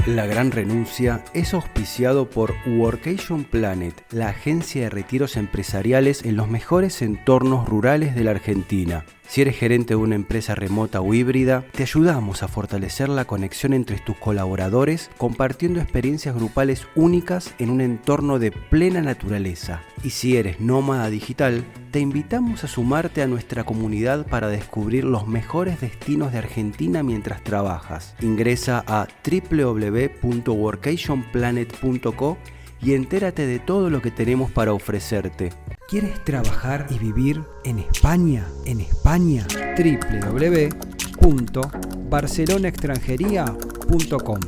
La Gran Renuncia es auspiciado por Workation Planet, la agencia de retiros empresariales en los mejores entornos rurales de la Argentina. Si eres gerente de una empresa remota o híbrida, te ayudamos a fortalecer la conexión entre tus colaboradores compartiendo experiencias grupales únicas en un entorno de plena naturaleza. Y si eres nómada digital, te invitamos a sumarte a nuestra comunidad para descubrir los mejores destinos de Argentina mientras trabajas. Ingresa a www.workationplanet.co y entérate de todo lo que tenemos para ofrecerte. ¿Quieres trabajar y vivir en España? www.barcelonaextranjería.com.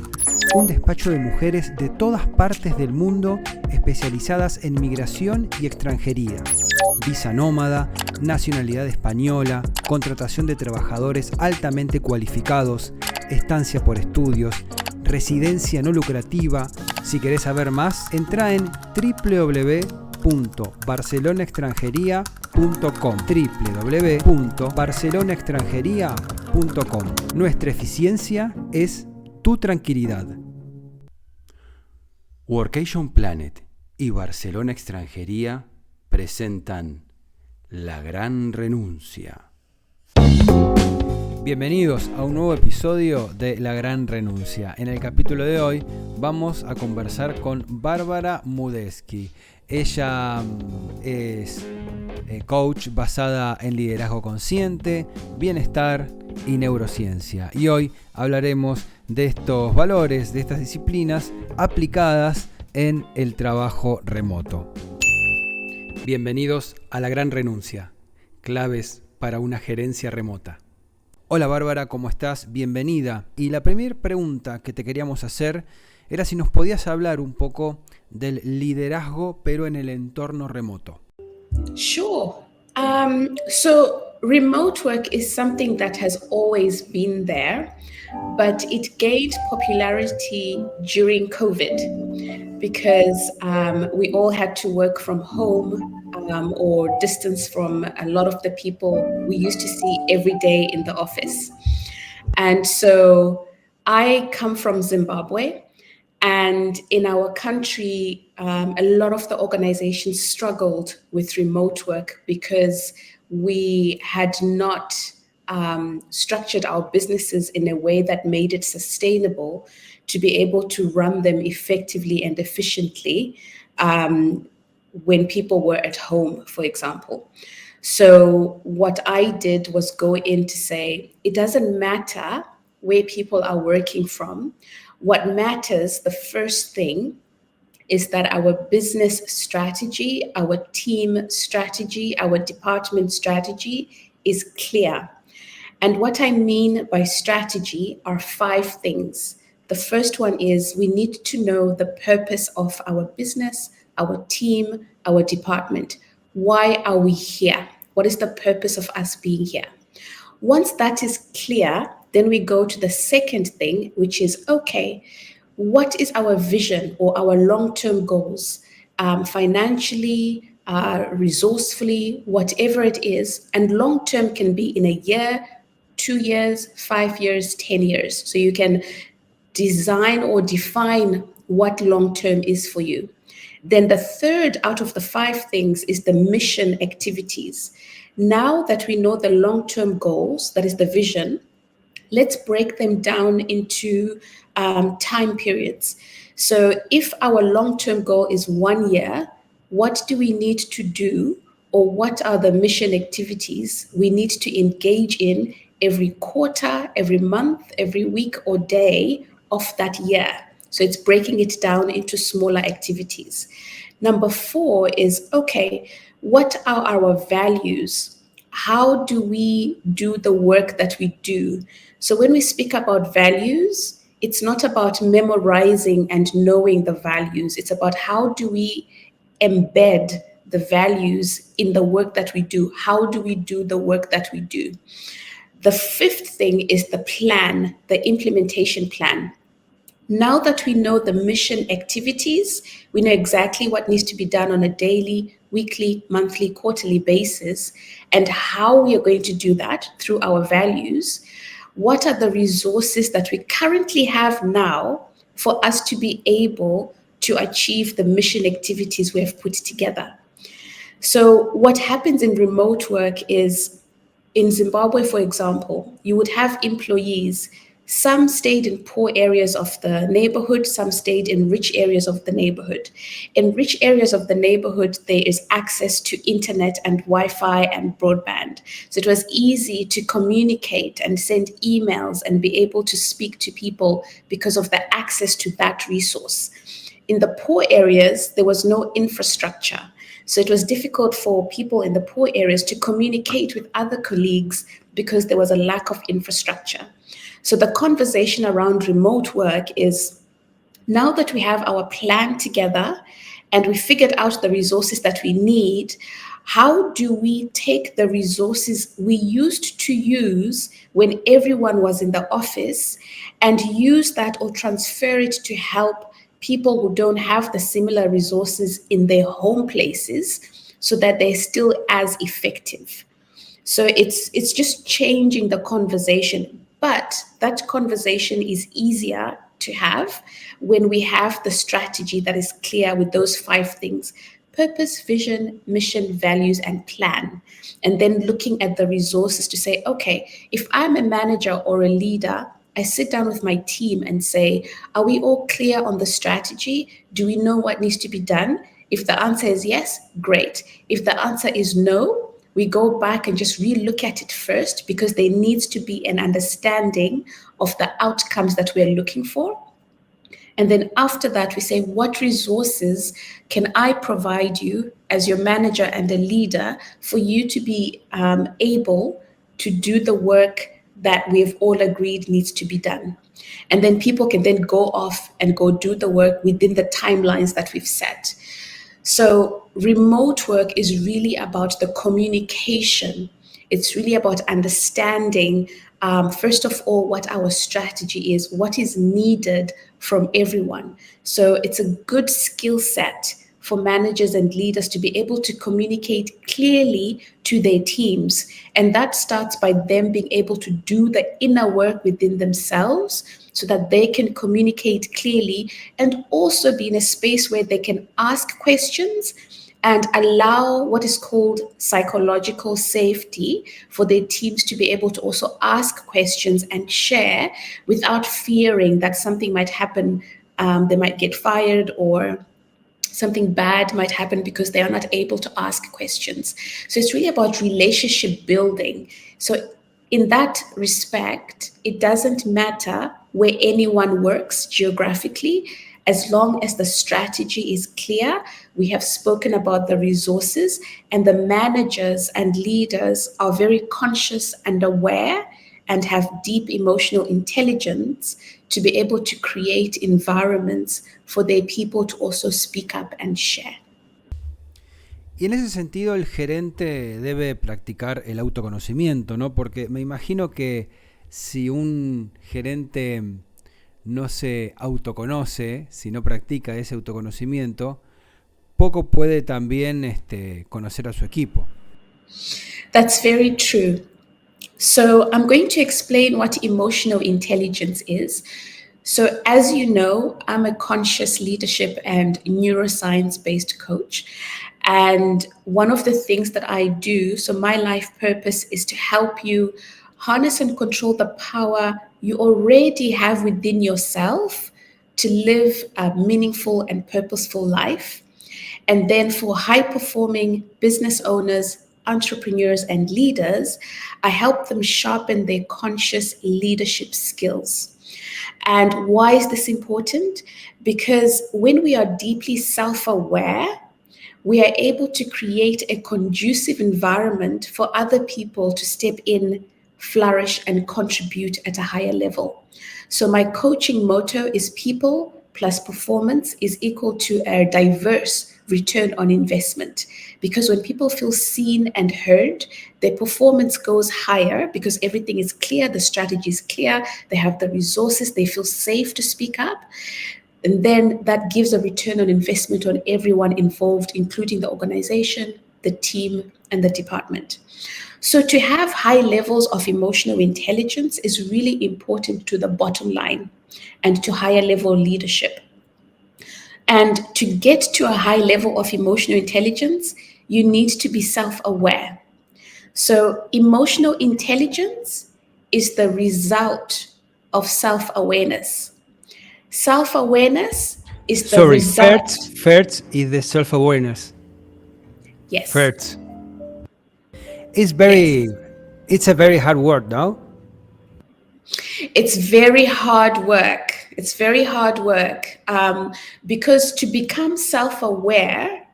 Un despacho de mujeres de todas partes del mundo especializadas en migración y extranjería. Visa nómada, nacionalidad española, contratación de trabajadores altamente cualificados, estancia por estudios, residencia no lucrativa. Si querés saber más, entra en www.barcelonaextranjería.com www.barcelonaextranjería.com. Nuestra eficiencia es tu tranquilidad. Workation Planet y Barcelona Extranjería presentan La Gran Renuncia. Bienvenidos a un nuevo episodio de La Gran Renuncia. En el capítulo de hoy vamos a conversar con Bárbara Mutezdi. Ella es coach basada en liderazgo consciente, bienestar y neurociencia. Y hoy hablaremos de estos valores, de estas disciplinas aplicadas en el trabajo remoto. Bienvenidos a La Gran Renuncia, claves para una gerencia remota. Hola Bárbara, ¿cómo estás? Bienvenida. Y la primera pregunta que te queríamos hacer era si nos podías hablar un poco del liderazgo, pero en el entorno remoto. Sure. So remote work is something that has always been there, but it gained popularity during COVID because we all had to work from home or distance from a lot of the people we used to see every day in the office. And so I come from Zimbabwe, and in our country, a lot of the organizations struggled with remote work because we had not structured our businesses in a way that made it sustainable to be able to run them effectively and efficiently when people were at home, for example. So what I did was go in to say, it doesn't matter where people are working from. What matters, the first thing, is that our business strategy, our team strategy, our department strategy is clear. And what I mean by strategy are 5 things. The first one is we need to know the purpose of our business, our team, our department. Why are we here? What is the purpose of us being here? Once that is clear, then we go to the second thing, which is, okay, what is our vision or our long-term goals, financially, resourcefully, whatever it is. And long-term can be in a year, 2 years, 5 years, 10 years. So you can design or define what long-term is for you. Then the third out of the 5 things is the mission activities. Now that we know the long-term goals, that is the vision, let's break them down into time periods. So if our long-term goal is 1 year, what do we need to do, or what are the mission activities we need to engage in every quarter, every month, every week or day of that year? So it's breaking it down into smaller activities. Number 4 is, okay, what are our values? How do we do the work that we do? So when we speak about values, it's not about memorizing and knowing the values. It's about how do we embed the values in the work that we do? How do we do the work that we do? The 5th thing is the plan, the implementation plan. Now that we know the mission activities, we know exactly what needs to be done on a daily, weekly, monthly, quarterly basis, and how we are going to do that through our values. What are the resources that we currently have now for us to be able to achieve the mission activities we have put together. So what happens in remote work is, in Zimbabwe, for example, you would have employees. Some stayed in poor areas of the neighborhood, some stayed in rich areas of the neighborhood. In rich areas of the neighborhood, there is access to internet and Wi-Fi and broadband. So it was easy to communicate and send emails and be able to speak to people because of the access to that resource. In the poor areas, there was no infrastructure. So it was difficult for people in the poor areas to communicate with other colleagues because there was a lack of infrastructure. So the conversation around remote work is, now that we have our plan together and we figured out the resources that we need, how do we take the resources we used to use when everyone was in the office and use that or transfer it to help people who don't have the similar resources in their home places so that they're still as effective? So it's just changing the conversation. But that conversation is easier to have when we have the strategy that is clear with those 5 things: purpose, vision, mission, values, and plan. And then looking at the resources to say, okay, if I'm a manager or a leader, I sit down with my team and say, are we all clear on the strategy? Do we know what needs to be done? If the answer is yes, great. If the answer is no, we go back and just re-look at it first, because there needs to be an understanding of the outcomes that we're looking for. And then after that, we say, what resources can I provide you as your manager and a leader for you to be able to do the work that we've all agreed needs to be done? And then people can then go off and go do the work within the timelines that we've set. So remote work is really about the communication. It's really about understanding, first of all, what our strategy is, what is needed from everyone. So it's a good skill set for managers and leaders to be able to communicate clearly to their teams. And that starts by them being able to do the inner work within themselves so that they can communicate clearly, and also be in a space where they can ask questions and allow what is called psychological safety for their teams to be able to also ask questions and share without fearing that something might happen. They might get fired, or something bad might happen because they are not able to ask questions. So it's really about relationship building. So in that respect, it doesn't matter where anyone works geographically, as long as the strategy is clear. We have spoken about the resources, and the managers and leaders are very conscious and aware and have deep emotional intelligence to be able to create environments for their people to also speak up and share. Y en ese sentido el gerente debe practicar el autoconocimiento, ¿no? Porque me imagino que si un gerente no se autoconoce, si no practica ese autoconocimiento, poco puede también conocer a su equipo. That's very true. So I'm going to explain what emotional intelligence is. So as you know, I'm a conscious leadership and neuroscience-based coach. And one of the things that I do, so my life purpose is to help you harness and control the power you already have within yourself to live a meaningful and purposeful life. And then for high-performing business owners, entrepreneurs, and leaders, I help them sharpen their conscious leadership skills. And why is this important? Because when we are deeply self-aware, we are able to create a conducive environment for other people to step in, flourish, and contribute at a higher level. So my coaching motto is people plus performance is equal to a diverse return on investment. Because when people feel seen and heard, their performance goes higher because everything is clear, the strategy is clear, they have the resources, they feel safe to speak up. And then that gives a return on investment on everyone involved, including the organization, the team, and the department. So to have high levels of emotional intelligence is really important to the bottom line. and to higher level leadership. And to get to a high level of emotional intelligence, you need to be self-aware. So emotional intelligence is the result of self-awareness. Self-awareness is the result. First is the self-awareness. Yes. First. It's a very hard word, no? It's very hard work. It's very hard work because to become self-aware,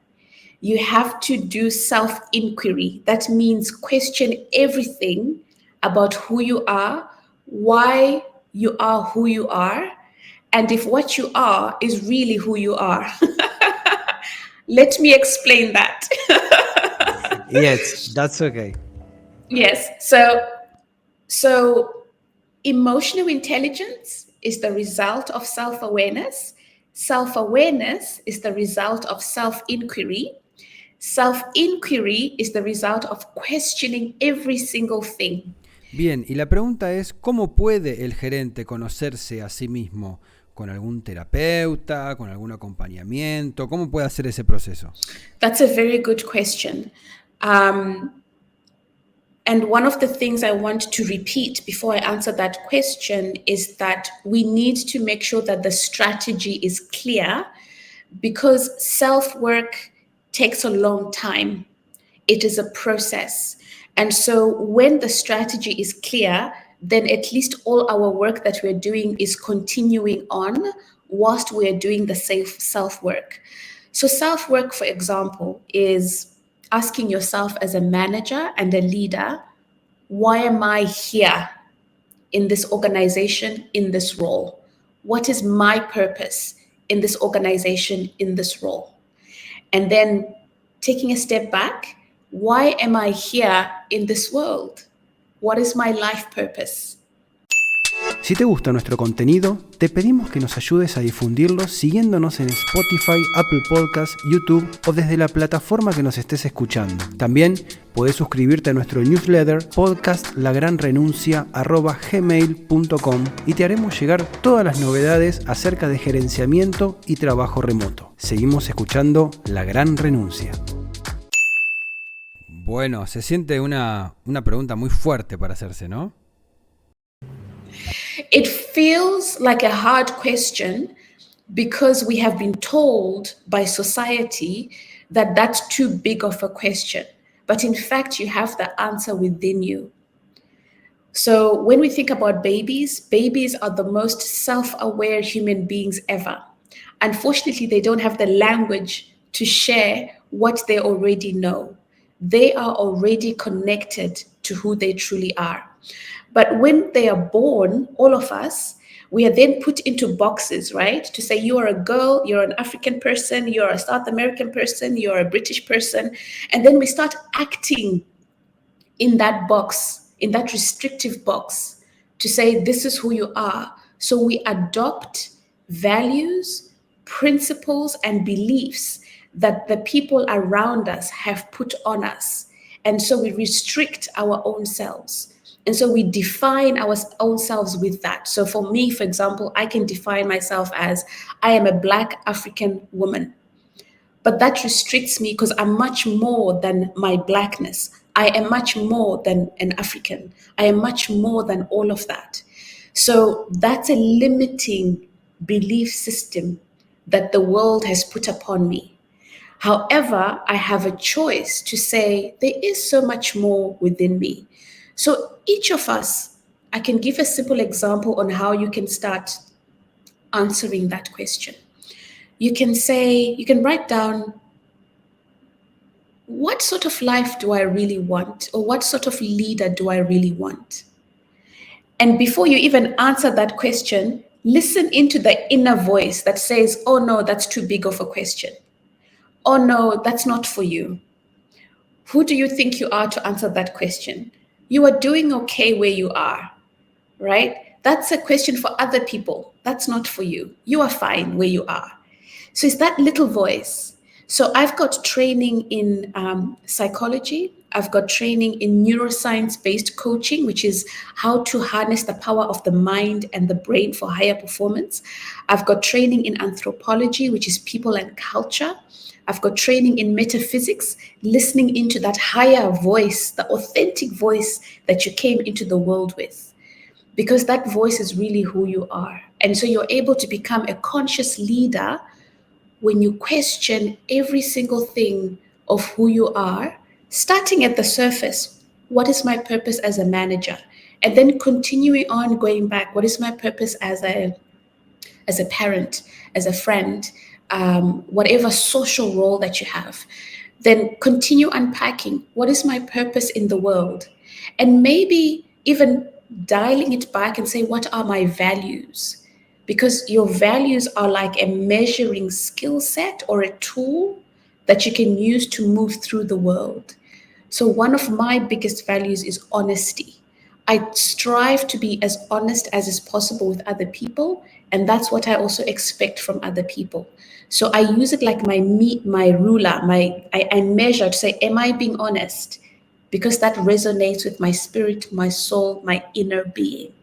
you have to do self-inquiry. That means question everything about who you are, why you are who you are, and if what you are is really who you are. Let me explain that. Yes, that's okay. Yes. So emotional intelligence is the result of self-awareness. Self-awareness is the result of self-inquiry. Self-inquiry is the result of questioning every single thing. Bien, y la pregunta es, ¿cómo puede el gerente conocerse a sí mismo? ¿Con algún terapeuta? ¿Con algún acompañamiento? ¿Cómo puede hacer ese proceso? That's a very good question. And one of the things I want to repeat before I answer that question is that we need to make sure that the strategy is clear, because self-work takes a long time. It is a process. And so when the strategy is clear, then at least all our work that we're doing is continuing on whilst we're doing the self-work. So self-work, for example, is asking yourself as a manager and a leader, why am I here in this organization, in this role? What is my purpose in this organization, in this role? And then taking a step back, why am I here in this world? What is my life purpose? Si te gusta nuestro contenido, te pedimos que nos ayudes a difundirlo siguiéndonos en Spotify, Apple Podcasts, YouTube o desde la plataforma que nos estés escuchando. También puedes suscribirte a nuestro newsletter podcastlagranrenuncia@gmail.com y te haremos llegar todas las novedades acerca de gerenciamiento y trabajo remoto. Seguimos escuchando La Gran Renuncia. Bueno, se siente una pregunta muy fuerte para hacerse, ¿no? It feels like a hard question because we have been told by society that that's too big of a question. But in fact, you have the answer within you. So when we think about babies are the most self-aware human beings ever. Unfortunately, they don't have the language to share what they already know. They are already connected to who they truly are. But when they are born, all of us, we are then put into boxes, right? To say you are a girl, you're an African person, you're a South American person, you're a British person. And then we start acting in that box, in that restrictive box, to say this is who you are. So we adopt values, principles, and beliefs that the people around us have put on us. And so we restrict our own selves. And so we define our own selves with that. So for me, for example, I can define myself as I am a Black African woman. But that restricts me because I'm much more than my Blackness. I am much more than an African. I am much more than all of that. So that's a limiting belief system that the world has put upon me. However, I have a choice to say there is so much more within me. So each of us, I can give a simple example on how you can start answering that question. You can write down, what sort of life do I really want? Or what sort of leader do I really want? And before you even answer that question, listen into the inner voice that says, oh no, that's too big of a question. Oh no, that's not for you. Who do you think you are to answer that question? You are doing okay where you are, right? That's a question for other people. That's not for you. You are fine where you are. So it's that little voice. So I've got training in psychology I've got training in neuroscience-based coaching, which is how to harness the power of the mind and the brain for higher performance. I've got training in anthropology, which is people and culture. I've got training in metaphysics, listening into that higher voice, the authentic voice that you came into the world with, because that voice is really who you are. And so you're able to become a conscious leader when you question every single thing of who you are, starting at the surface. What is my purpose as a manager? And then continuing on, going back, what is my purpose as a parent, as a friend, whatever social role that you have. Then continue unpacking, what is my purpose in the world? And maybe even dialing it back and say, what are my values? Because your values are like a measuring skill set or a tool that you can use to move through the world. So one of my biggest values is honesty. I strive to be as honest as is possible with other people, and that's what I also expect from other people. So I use it like my ruler, I measure to say, am I being honest? Because that resonates with my spirit, my soul, my inner being.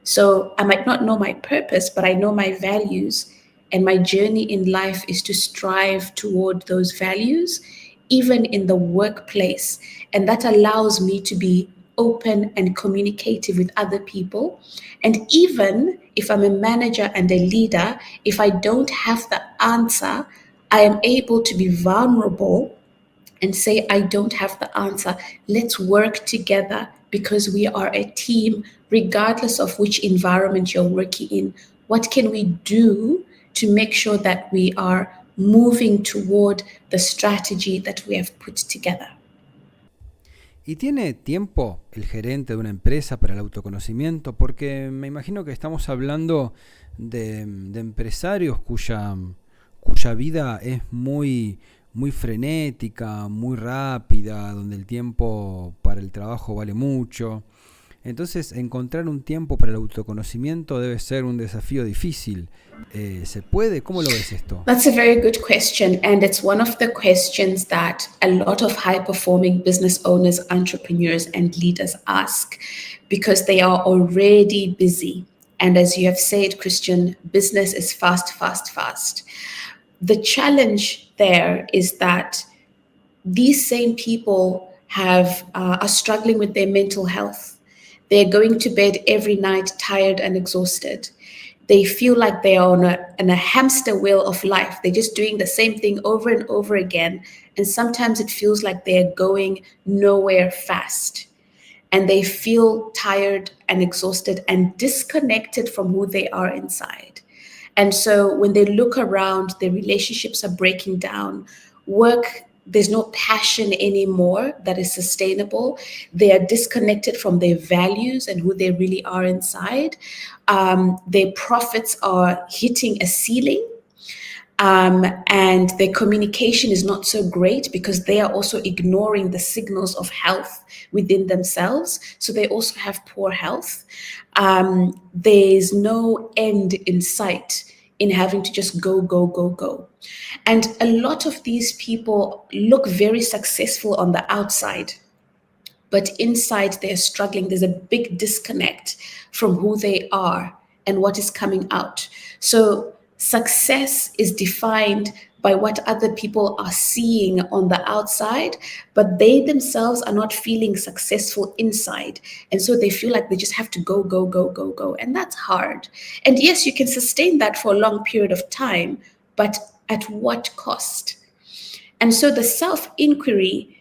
So I might not know my purpose, but I know my values, and my journey in life is to strive toward those values, even in the workplace. And that allows me to be open and communicative with other people. And even if I'm a manager and a leader, if I don't have the answer, I am able to be vulnerable and say, I don't have the answer. Let's work together because we are a team, regardless of which environment you're working in. What can we do to make sure that we are moving toward the strategy that we have put together? ¿Y tiene tiempo el gerente de una empresa para el autoconocimiento? Porque me imagino que estamos hablando de empresarios cuya vida es muy frenética, muy rápida, donde el tiempo para el trabajo vale mucho. Entonces, encontrar un tiempo para el autoconocimiento debe ser un desafío difícil. ¿Se puede? ¿Cómo lo ves esto? That's a very good question. And it's one of the questions that a lot of high-performing business owners, entrepreneurs, and leaders ask because they are already busy. And as you have said, Christian, business is fast, fast, fast. The challenge there is that these same people are struggling with their mental health. They're going to bed every night tired and exhausted. They feel like they are on a hamster wheel of life. They're just doing the same thing over and over again. And sometimes it feels like they're going nowhere fast. And they feel tired and exhausted and disconnected from who they are inside. And so when they look around, their relationships are breaking down. Work, there's no passion anymore that is sustainable. They are disconnected from their values and who they really are inside. Their profits are hitting a ceiling. And their communication is not so great because they are also ignoring the signals of health within themselves. So they also have poor health. There's no end in sight in having to just go, go, go, go. And a lot of these people look very successful on the outside, but inside they're struggling. There's a big disconnect from who they are and what is coming out. So success is defined by what other people are seeing on the outside, but they themselves are not feeling successful inside. And so they feel like they just have to go, go, go, go, go. And that's hard. And yes, you can sustain that for a long period of time, but at what cost? And so the self-inquiry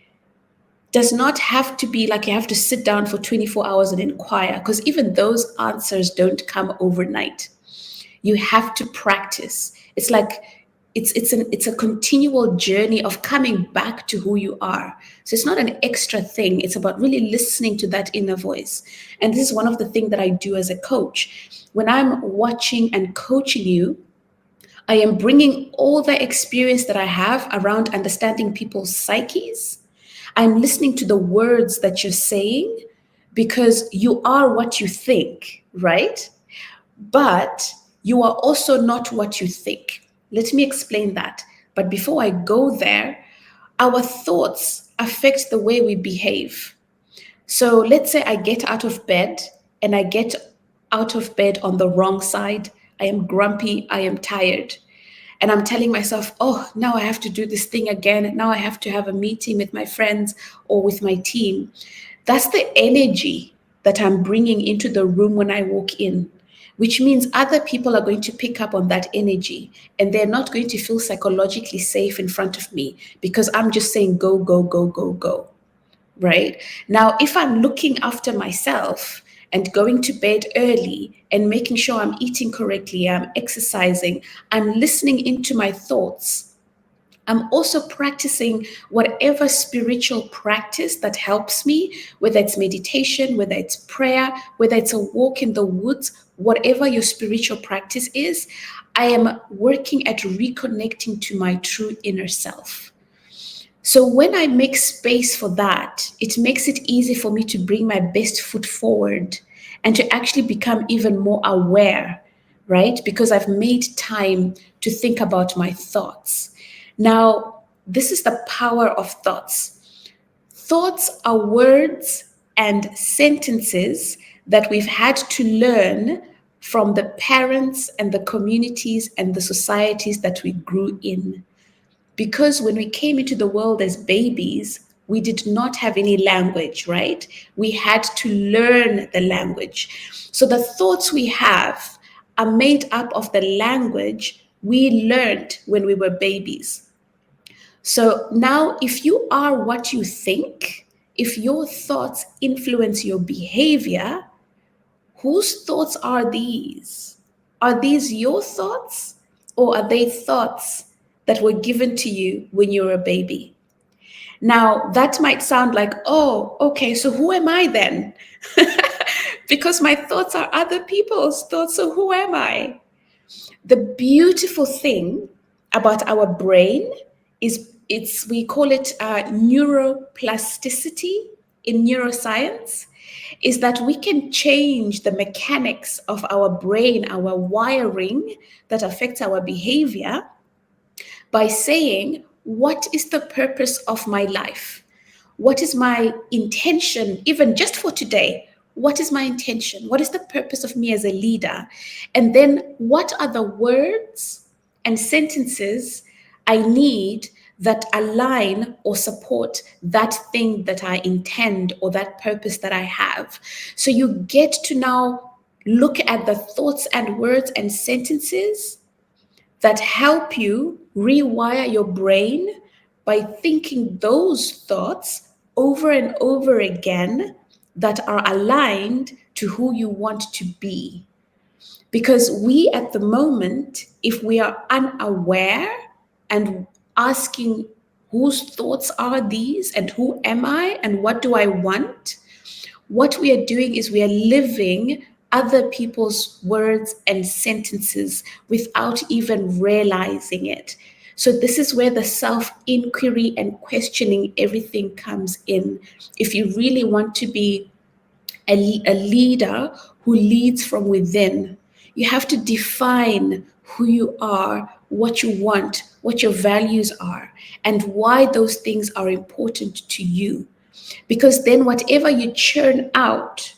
does not have to be like you have to sit down for 24 hours and inquire, because even those answers don't come overnight. You have to practice. It's like it's a continual journey of coming back to who you are. So it's not an extra thing. It's about really listening to that inner voice. And this is one of the things that I do as a coach. When I'm watching and coaching you, I am bringing all the experience that I have around understanding people's psyches. I'm listening to the words that you're saying because you are what you think, right? But you are also not what you think. Let me explain that. But before I go there, our thoughts affect the way we behave. So let's say I get out of bed and I get out of bed on the wrong side. I am grumpy, I am tired. And I'm telling myself, oh, now I have to do this thing again. Now I have to have a meeting with my friends or with my team. That's the energy that I'm bringing into the room when I walk in, which means other people are going to pick up on that energy and they're not going to feel psychologically safe in front of me because I'm just saying, go, go, go, go, go. Right? Now, if I'm looking after myself and going to bed early and making sure I'm eating correctly, I'm exercising, I'm listening into my thoughts, I'm also practicing whatever spiritual practice that helps me, whether it's meditation, whether it's prayer, whether it's a walk in the woods, whatever your spiritual practice is, I am working at reconnecting to my true inner self. So when I make space for that, it makes it easy for me to bring my best foot forward and to actually become even more aware, right? Because I've made time to think about my thoughts. Now, this is the power of thoughts. Thoughts are words and sentences that we've had to learn from the parents and the communities and the societies that we grew in. Because when we came into the world as babies, we did not have any language, right? We had to learn the language. So the thoughts we have are made up of the language we learned when we were babies. So now, if you are what you think, if your thoughts influence your behavior, whose thoughts are these? Are these your thoughts, or are they thoughts that were given to you when you were a baby? Now, that might sound like, oh, okay, so who am I then? Because my thoughts are other people's thoughts, so who am I? The beautiful thing about our brain is we call it neuroplasticity in neuroscience, is that we can change the mechanics of our brain, our wiring that affects our behavior by saying, what is the purpose of my life? What is my intention, even just for today? What is my intention? What is the purpose of me as a leader? And then what are the words and sentences I need that align or support that thing that I intend or that purpose that I have? So you get to now look at the thoughts and words and sentences that help you rewire your brain by thinking those thoughts over and over again that are aligned to who you want to be. Because we at the moment, if we are unaware and asking whose thoughts are these and who am I and what do I want, what we are doing is we are living other people's words and sentences without even realizing it. So this is where the self-inquiry and questioning everything comes in. If you really want to be a leader who leads from within, you have to define who you are, what you want, what your values are, and why those things are important to you. Because then whatever you churn out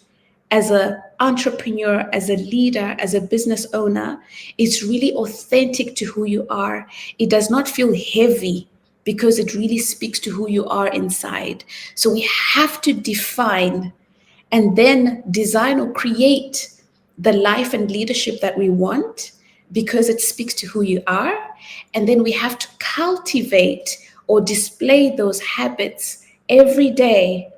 as an entrepreneur, as a leader, as a business owner, it's really authentic to who you are. It does not feel heavy because it really speaks to who you are inside. So we have to define and then design or create the life and leadership that we want because it speaks to who you are. And then we have to cultivate or display those habits every day,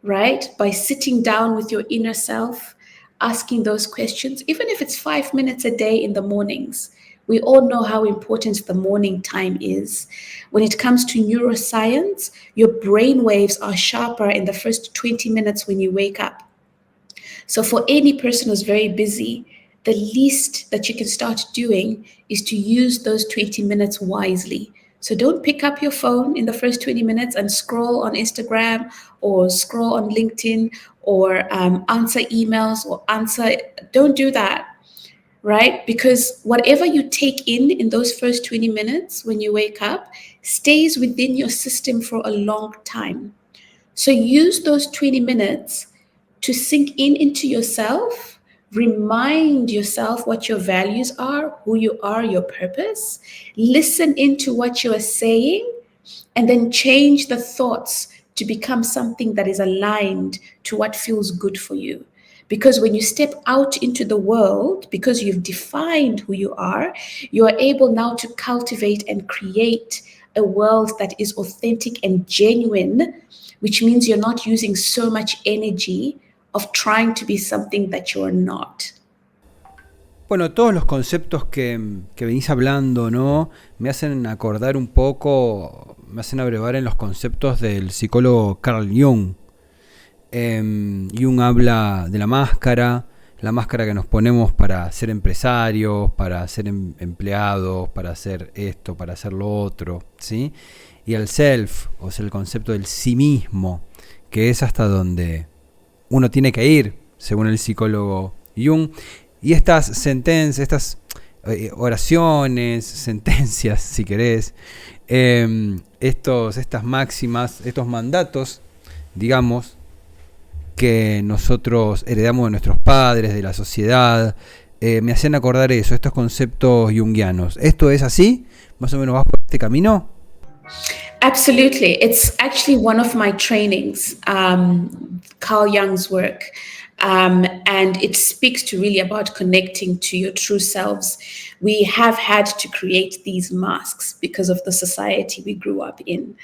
right? By sitting down with your inner self, asking those questions, even if it's 5 minutes a day in the mornings. We all know how important the morning time is. When it comes to neuroscience, your brain waves are sharper in the first 20 minutes when you wake up. So for any person who's very busy, the least that you can start doing is to use those 20 minutes wisely. So don't pick up your phone in the first 20 minutes and scroll on Instagram or scroll on LinkedIn or answer emails or don't do that, right? Because whatever you take in those first 20 minutes when you wake up stays within your system for a long time. So use those 20 minutes to sink into yourself, remind yourself what your values are, who you are, your purpose, listen into what you are saying, and then change the thoughts to become something that is aligned to what feels good for you. Because when you step out into the world, because you've defined who you are able now to cultivate and create a world that is authentic and genuine, which means you're not using so much energy of trying to be something that you're not. Bueno, todos los conceptos que venís hablando, ¿no? Me hacen acordar un poco, me hacen abrevar en los conceptos del psicólogo Carl Jung. Jung habla de la máscara que nos ponemos para ser empresarios, para ser empleados, para hacer esto, para hacer lo otro, ¿sí? Y el self, o sea, el concepto del sí mismo, que es hasta donde uno tiene que ir, según el psicólogo Jung. Y estas sentencias, estas oraciones, sentencias, si querés, estas máximas, estos mandatos, digamos, que nosotros heredamos de nuestros padres, de la sociedad, me hacen acordar eso, estos conceptos jungianos. ¿Esto es así? ¿Más o menos vas por este camino? Absolutely. It's actually one of my trainings, Carl Jung's work. And it speaks to really about connecting to your true selves. We have had to create these masks because of the society we grew up in.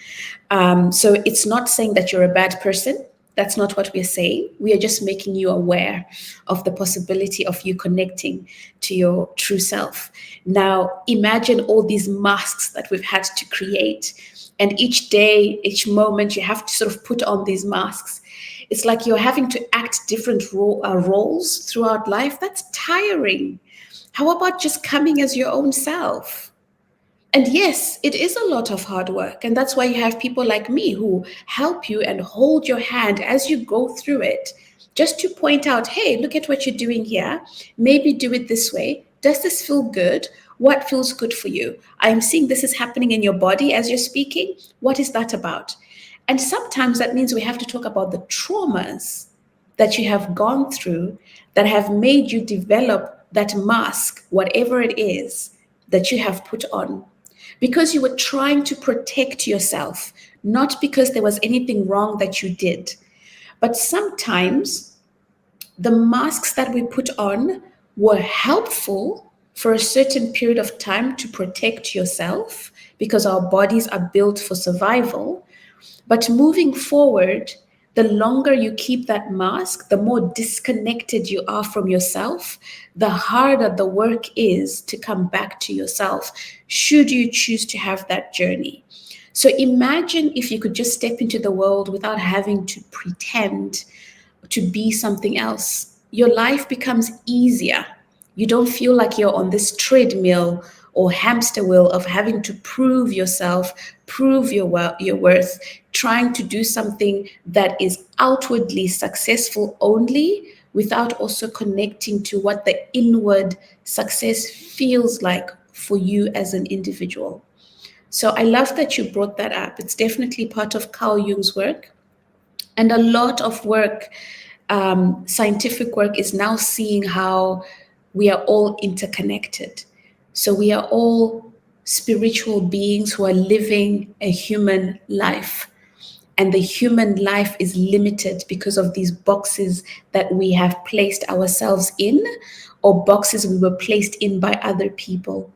So it's not saying that you're a bad person. That's not what we're saying. We are just making you aware of the possibility of you connecting to your true self. Now, imagine all these masks that we've had to create. And each day, each moment, you have to sort of put on these masks. It's like you're having to act different roles throughout life. That's tiring. How about just coming as your own self? And yes, it is a lot of hard work. And that's why you have people like me who help you and hold your hand as you go through it, just to point out, hey, look at what you're doing here. Maybe do it this way. Does this feel good? What feels good for you? I'm seeing this is happening in your body as you're speaking. What is that about? And sometimes that means we have to talk about the traumas that you have gone through that have made you develop that mask, whatever it is that you have put on. Because you were trying to protect yourself, not because there was anything wrong that you did. But sometimes the masks that we put on were helpful for a certain period of time to protect yourself because our bodies are built for survival. But moving forward, the longer you keep that mask, the more disconnected you are from yourself, the harder the work is to come back to yourself, should you choose to have that journey. So imagine if you could just step into the world without having to pretend to be something else. Your life becomes easier. You don't feel like you're on this treadmill or hamster wheel of having to prove yourself, prove your worth, trying to do something that is outwardly successful only without also connecting to what the inward success feels like for you as an individual. So I love that you brought that up. It's definitely part of Carl Jung's work. And a lot of work, scientific work, is now seeing how we are all interconnected. So we are all spiritual beings who are living a human life. And the human life is limited because of these boxes that we have placed ourselves in, or boxes we were placed in by other people.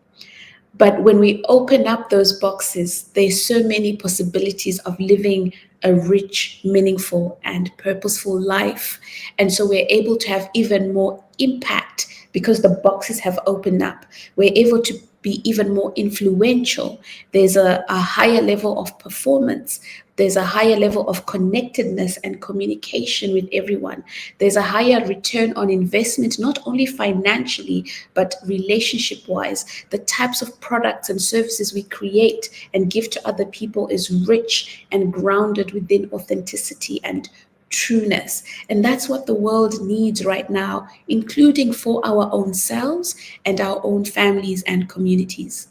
But when we open up those boxes, there's so many possibilities of living a rich, meaningful, and purposeful life. And so we're able to have even more impact because the boxes have opened up. We're able to be even more influential. There's a higher level of performance. There's a higher level of connectedness and communication with everyone. There's a higher return on investment, not only financially, but relationship-wise. The types of products and services we create and give to other people is rich and grounded within authenticity and trueness. And that's what the world needs right now, including for our own selves and our own families and communities.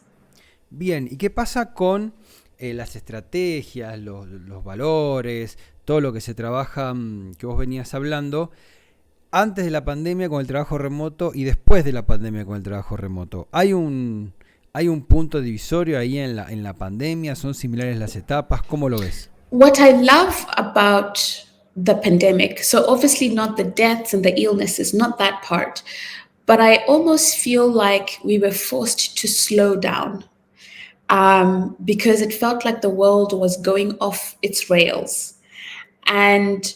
Bien, ¿y qué pasa con las estrategias, los valores, todo lo que se trabaja, que vos venías hablando, antes de la pandemia con el trabajo remoto y después de la pandemia con el trabajo remoto? ¿Hay un punto divisorio ahí en la pandemia? ¿Son similares las etapas? ¿Cómo lo ves? What I love about the pandemic, so obviously not the deaths and the illnesses, not that part, but I almost feel like we were forced to slow down. Because it felt like the world was going off its rails. And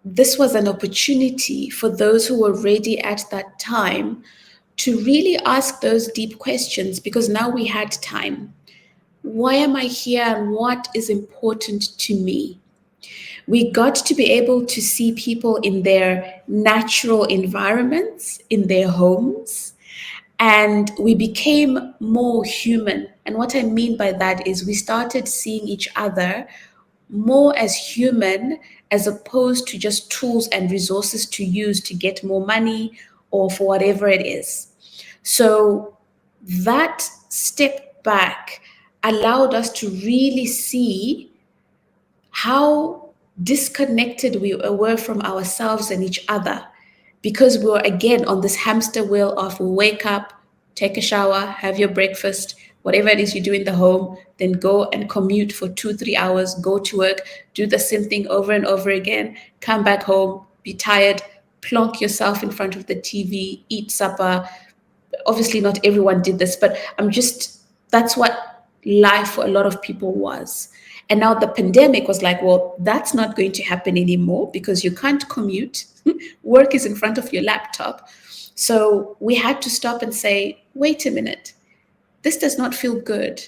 this was an opportunity for those who were ready at that time to really ask those deep questions, because now we had time. Why am I here and what is important to me? We got to be able to see people in their natural environments, in their homes, and we became more human. And what I mean by that is we started seeing each other more as human, as opposed to just tools and resources to use to get more money or for whatever it is. So that step back allowed us to really see how disconnected we were from ourselves and each other, because we were again on this hamster wheel of wake up, take a shower, have your breakfast, whatever it is you do in the home, then go and commute for 2-3 hours, go to work, do the same thing over and over again, come back home, be tired, plonk yourself in front of the TV, eat supper. Obviously not everyone did this, but that's what life for a lot of people was. And now the pandemic was like, well, that's not going to happen anymore because you can't commute. Work is in front of your laptop. So we had to stop and say, wait a minute, this does not feel good.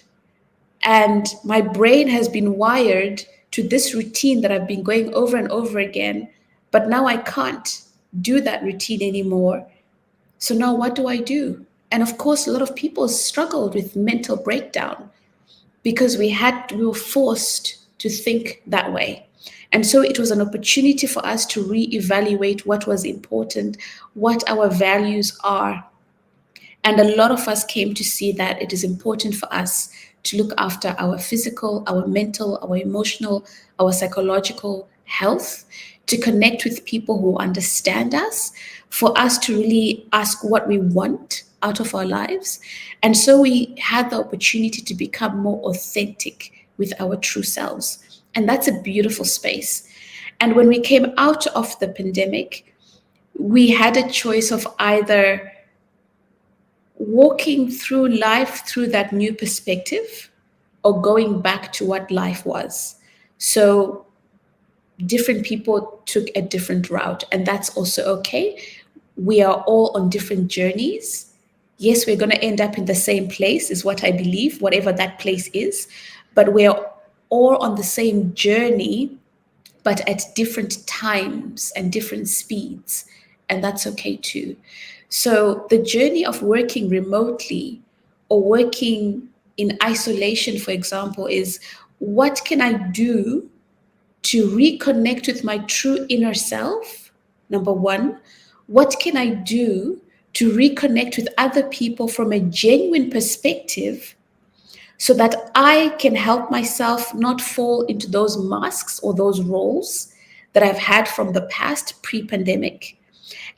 And my brain has been wired to this routine that I've been going over and over again, but now I can't do that routine anymore. So now what do I do? And of course, a lot of people struggled with mental breakdown because we were forced to think that way. And so it was an opportunity for us to reevaluate what was important, what our values are. And a lot of us came to see that it is important for us to look after our physical, our mental, our emotional, our psychological health, to connect with people who understand us, for us to really ask what we want out of our lives. And so we had the opportunity to become more authentic with our true selves. And that's a beautiful space. And when we came out of the pandemic, we had a choice of either walking through life through that new perspective or going back to what life was. So different people took a different route, and that's also okay. We are all on different journeys. Yes, we're going to end up in the same place, is what I believe, whatever that place is, but we're all on the same journey, but at different times and different speeds, and that's okay too. So the journey of working remotely or working in isolation, for example, is what can I do to reconnect with my true inner self? Number one, what can I do to reconnect with other people from a genuine perspective so that I can help myself not fall into those masks or those roles that I've had from the past pre-pandemic?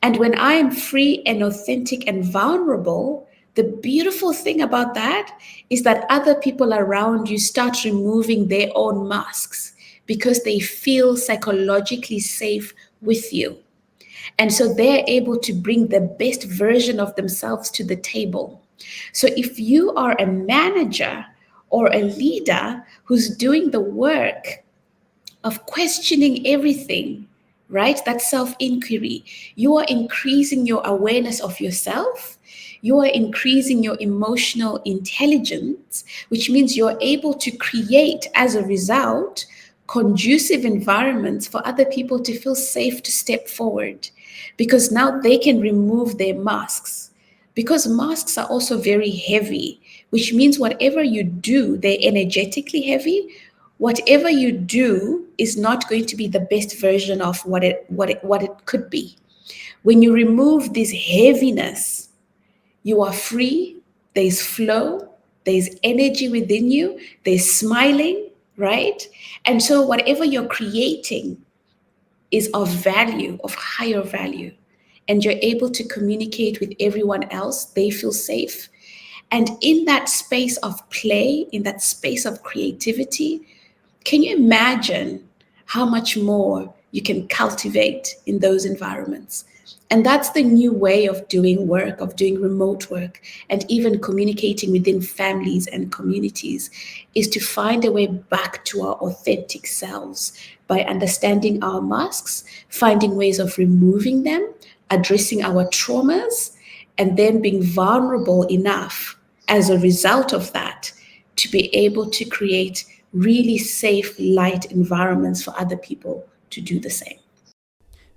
And when I am free and authentic and vulnerable, the beautiful thing about that is that other people around you start removing their own masks because they feel psychologically safe with you. And so they're able to bring the best version of themselves to the table. So if you are a manager or a leader who's doing the work of questioning everything, right? That self-inquiry, you are increasing your awareness of yourself. You are increasing your emotional intelligence, which means you're able to create, as a result, conducive environments for other people to feel safe to step forward, because now they can remove their masks, because masks are also very heavy, which means whatever you do, they're energetically heavy, whatever you do is not going to be the best version of what it could be. When you remove this heaviness, you are free, there's flow, there's energy within you, there's smiling, right? And so whatever you're creating is of value, of higher value, and you're able to communicate with everyone else. They feel safe. And in that space of play, in that space of creativity, can you imagine how much more you can cultivate in those environments? And that's the new way of doing work, of doing remote work, and even communicating within families and communities, is to find a way back to our authentic selves by understanding our masks, finding ways of removing them, addressing our traumas, and then being vulnerable enough as a result of that to be able to create really safe, light environments for other people to do the same.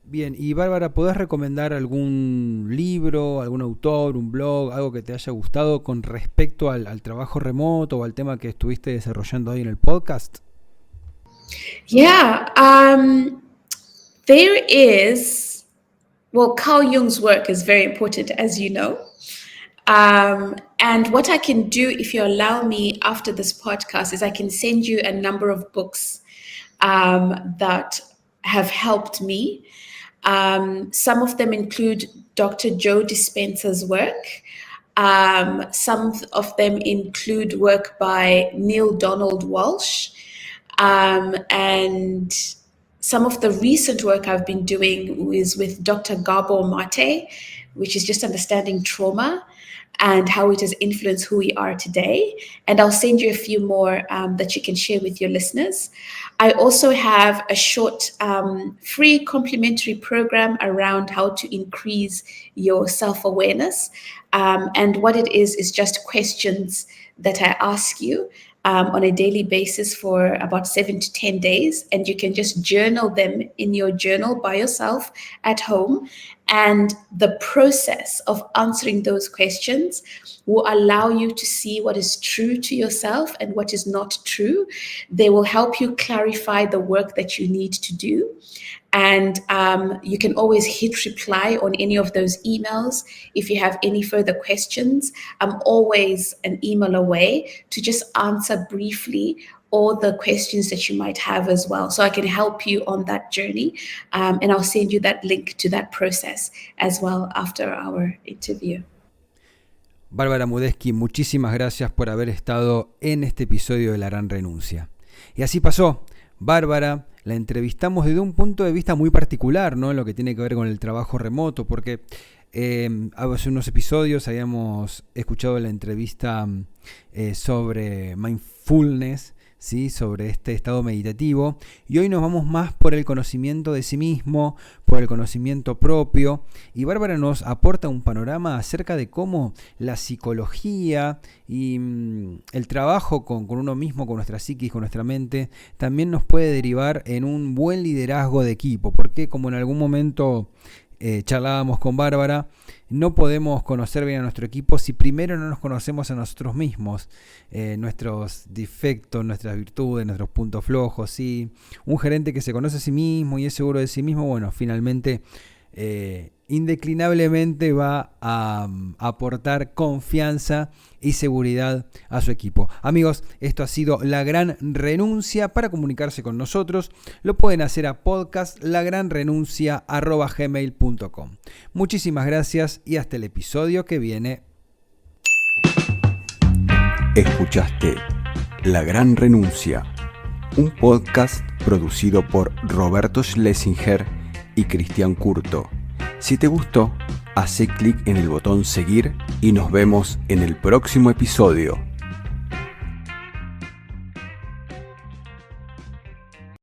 Bien, y Bárbara, ¿podés recomendar algún libro, algún autor, un blog, algo que te haya gustado con respecto al trabajo remoto o al tema que estuviste desarrollando hoy en el podcast? Yeah, there is, well, Carl Jung's work is very important, as you know. And what I can do, if you allow me after this podcast, is I can send you a number of books that have helped me. Some of them include Dr. Joe Dispenza's work. Some of them include work by Neil Donald Walsh. And some of the recent work I've been doing is with Dr. Gabor Mate, which is just understanding trauma and how it has influenced who we are today. And I'll send you a few more that you can share with your listeners. I also have a short free complimentary program around how to increase your self-awareness. And what it is just questions that I ask you on a daily basis for about 7 to 10 days. And you can just journal them in your journal by yourself at home. And the process of answering those questions will allow you to see what is true to yourself and what is not true. They will help you clarify the work that you need to do. And you can always hit reply on any of those emails. If you have any further questions, I'm always an email away to just answer briefly all the questions that you might have as well. So I can help you on that journey. And I'll send you that link to that process as well after our interview. Bárbara Mutezdi, muchísimas gracias por haber estado en este episodio de La Gran Renuncia. Y así pasó. Bárbara la entrevistamos desde un punto de vista muy particular, ¿no? En lo que tiene que ver con el trabajo remoto, porque hace unos episodios habíamos escuchado la entrevista sobre mindfulness, ¿sí? Sobre este estado meditativo, y hoy nos vamos más por el conocimiento de sí mismo, por el conocimiento propio, y Bárbara nos aporta un panorama acerca de cómo la psicología y el trabajo con uno mismo, con nuestra psiquis, con nuestra mente, también nos puede derivar en un buen liderazgo de equipo, porque como en algún momento charlábamos con Bárbara, no podemos conocer bien a nuestro equipo si primero no nos conocemos a nosotros mismos, nuestros defectos, nuestras virtudes, nuestros puntos flojos. ¿Sí? Un gerente que se conoce a sí mismo y es seguro de sí mismo, bueno, finalmente indeclinablemente va a aportar confianza y seguridad a su equipo. Amigos, esto ha sido La Gran Renuncia. Para comunicarse con nosotros lo pueden hacer a podcastlagranrenuncia@gmail.com. Muchísimas gracias y hasta el episodio que viene. Escuchaste La Gran Renuncia, un podcast producido por Roberto Schlesinger y Cristian Curto. Si te gustó, hace clic en el botón seguir y nos vemos en el próximo episodio.